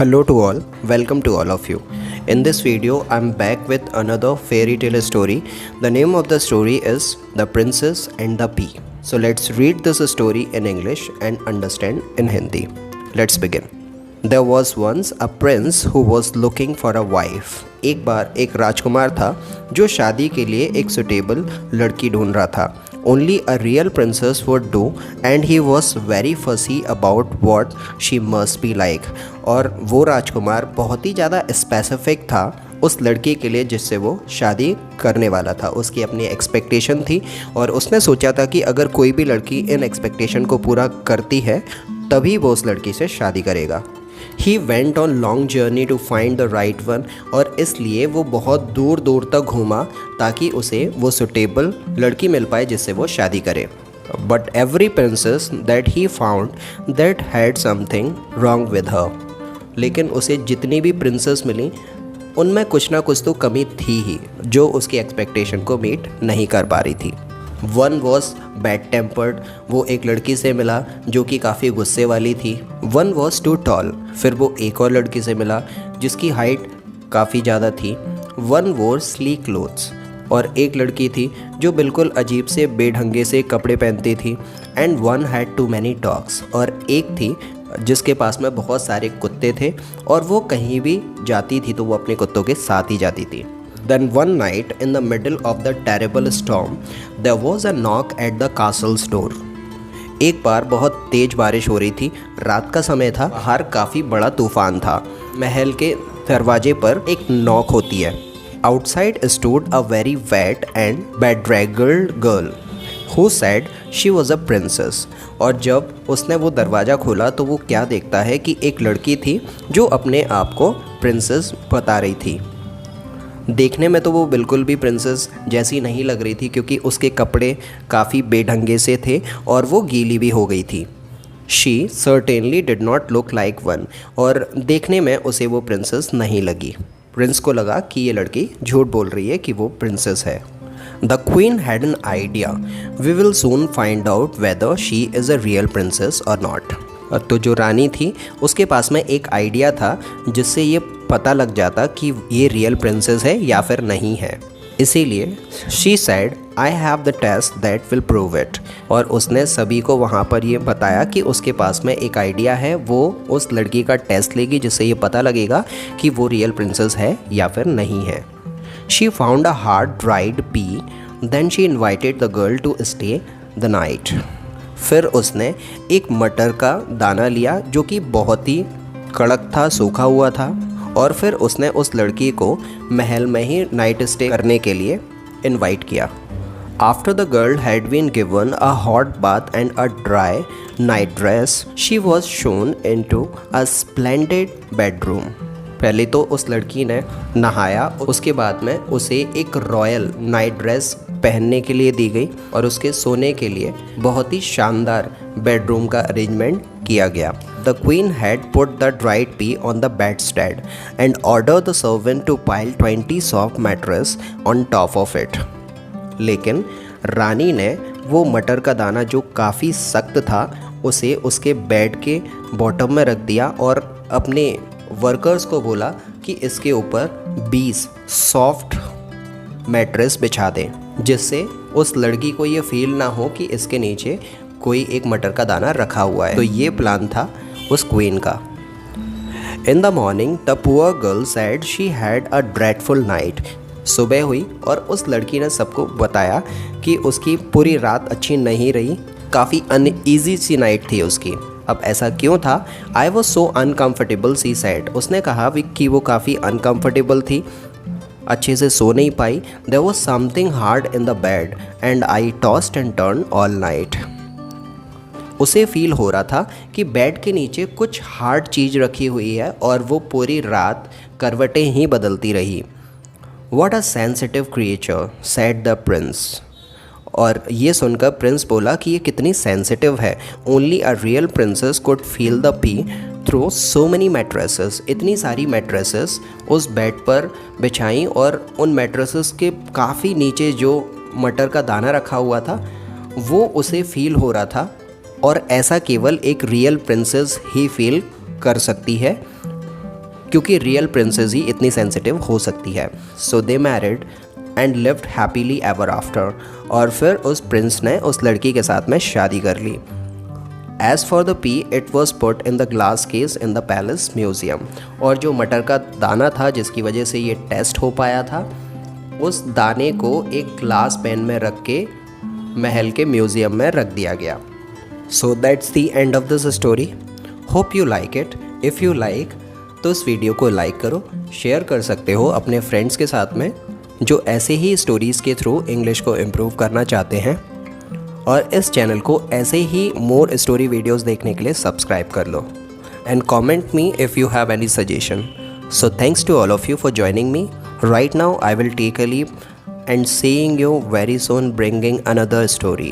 Hello to all, welcome to all of you. In this video, I'm back with another fairy tale story. The name of the story is The Princess and the Pea. So let's read this story in English and understand in Hindi. Let's begin. There was once a prince who was looking for a wife. एक बार एक राजकुमार था जो शादी के लिए एक suitable लड़की ढूंढ रहा था. Only a real princess would do and he was very fussy about what she must be like. और वो राजकुमार बहुत ही ज़्यादा स्पेसिफिक था उस लड़की के लिए जिससे वो शादी करने वाला था. उसकी अपनी एक्सपेक्टेशन थी और उसने सोचा था कि अगर कोई भी लड़की इन एक्सपेक्टेशन को पूरा करती है तभी वो उस लड़की से शादी करेगा. He went on long journey to find the right one और इसलिए वो बहुत दूर दूर तक घूमा ताकि उसे वो सुटेबल लड़की मिल पाए जिससे वो शादी करे. But every princess that he found that had something wrong with her. लेकिन उसे जितनी भी प्रिंसेस मिली उनमें कुछ ना कुछ तो कमी थी ही जो उसकी एक्सपेक्टेशन को मीट नहीं कर पा रही थी. वन वॉज बैड टेम्पर्ड, वो एक लड़की से मिला जो कि काफ़ी गुस्से वाली थी. वन वॉज टू टॉल, फिर वो एक और लड़की से मिला जिसकी हाइट काफ़ी ज़्यादा थी. वन वोर स्लीक क्लोथ्स, और एक लड़की थी जो बिल्कुल अजीब से बेढंगे से कपड़े पहनती थी. And one had too many dogs, और एक थी जिसके पास में बहुत सारे कुत्ते थे और वो कहीं भी जाती थी तो वो अपने कुत्तों के साथ ही जाती थी. Then one night in the middle of the terrible storm, there was a knock at the castle's door. एक बार बहुत तेज बारिश हो रही थी, रात का समय था, बाहर काफ़ी बड़ा तूफान था. महल के दरवाजे पर एक नॉक होती है. Outside stood a very wet and bedraggled girl who said she was a princess. और जब उसने वो दरवाज़ा खोला तो वो क्या देखता है कि एक लड़की थी जो अपने आप को प्रिंसेस बता रही थी. देखने में तो वो बिल्कुल भी प्रिंसेस जैसी नहीं लग रही थी क्योंकि उसके कपड़े काफ़ी बेढंगे से थे और वो गीली भी हो गई थी. She certainly did not look like one, और देखने में उसे वो प्रिंसेस नहीं लगी. प्रिंस को लगा कि ये लड़की झूठ बोल रही है कि वो प्रिंसेस है. The queen had an idea, we will soon find out whether she is a real princess और नॉट. तो जो रानी थी उसके पास में एक आइडिया था जिससे ये पता लग जाता कि ये रियल प्रिंसेस है या फिर नहीं है. इसीलिए she said I have the test that will prove it, और उसने सभी को वहाँ पर ये बताया कि उसके पास में एक आइडिया है. वो उस लड़की का टेस्ट लेगी जिससे ये पता लगेगा कि वो रियल प्रिंसेस है या फिर नहीं है. She found a hard dried pea, then she invited the girl to stay the night. फिर उसने एक मटर का दाना लिया जो कि बहुत ही कड़क था, सूखा हुआ था, और फिर उसने उस लड़की को महल में ही नाइट स्टे करने के लिए इनवाइट किया. After the girl had been given a hot bath and a dry night dress, she was shown into a splendid bedroom. पहले तो उस लड़की ने नहाया, उसके बाद में उसे एक रॉयल नाइट ड्रेस पहनने के लिए दी गई और उसके सोने के लिए बहुत ही शानदार बेडरूम का अरेंजमेंट किया गया. The queen had put the dried pea on the bedstead and order the servant to pile 20 soft mattress on top of it. लेकिन रानी ने वो मटर का दाना जो काफ़ी सख्त था उसे उसके बेड के बॉटम में रख दिया और अपने वर्कर्स को बोला कि इसके ऊपर 20 सॉफ्ट मैट्रेस बिछा दें जिससे उस लड़की को ये फील ना हो कि इसके नीचे कोई एक मटर का दाना रखा हुआ है. तो ये प्लान था उस क्वीन का. In the morning the poor girl said she had a dreadful night. सुबह हुई और उस लड़की ने सबको बताया कि उसकी पूरी रात अच्छी नहीं रही, काफ़ी अनईजी सी नाइट थी उसकी. अब ऐसा क्यों था? I was so uncomfortable, she said. उसने कहा कि वो काफ़ी अनकम्फर्टेबल थी, अच्छे से सो नहीं पाई. There was something hard in the bed and I tossed and turn all night. उसे फील हो रहा था कि बेड के नीचे कुछ हार्ड चीज़ रखी हुई है और वो पूरी रात करवटें ही बदलती रही. What a sensitive creature, said the Prince. और ये सुनकर प्रिंस बोला कि ये कितनी सेंसिटिव है. Only a real princess could feel the pea through so many mattresses. इतनी सारी मैट्रेसेस उस बेड पर बिछाई और उन मैट्रेसेस के काफ़ी नीचे जो मटर का दाना रखा हुआ था वो उसे फील हो रहा था, और ऐसा केवल एक रियल प्रिंसेस ही फील कर सकती है. क्योंकि रियल प्रिंसेस ही इतनी सेंसिटिव हो सकती है। So they married and lived happily ever after. और फिर उस प्रिंस ने उस लड़की के साथ में शादी कर ली। As for the pea it was put in the glass case in the palace museum. और जो मटर का दाना था जिसकी वजह से ये टेस्ट हो पाया था, उस दाने को एक ग्लास पैन में रख के महल के म्यूज़ियम में रख दिया गया। So that's the end of this story. Hope you like it. If you like तो इस वीडियो को लाइक करो, शेयर कर सकते हो अपने फ्रेंड्स के साथ में जो ऐसे ही स्टोरीज़ के थ्रू इंग्लिश को इम्प्रूव करना चाहते हैं। और इस चैनल को ऐसे ही मोर स्टोरी वीडियोस देखने के लिए सब्सक्राइब कर लो and comment me if you have any suggestion. So thanks to all of you for joining me. Right now I will take a leave and seeing you very soon bringing another story.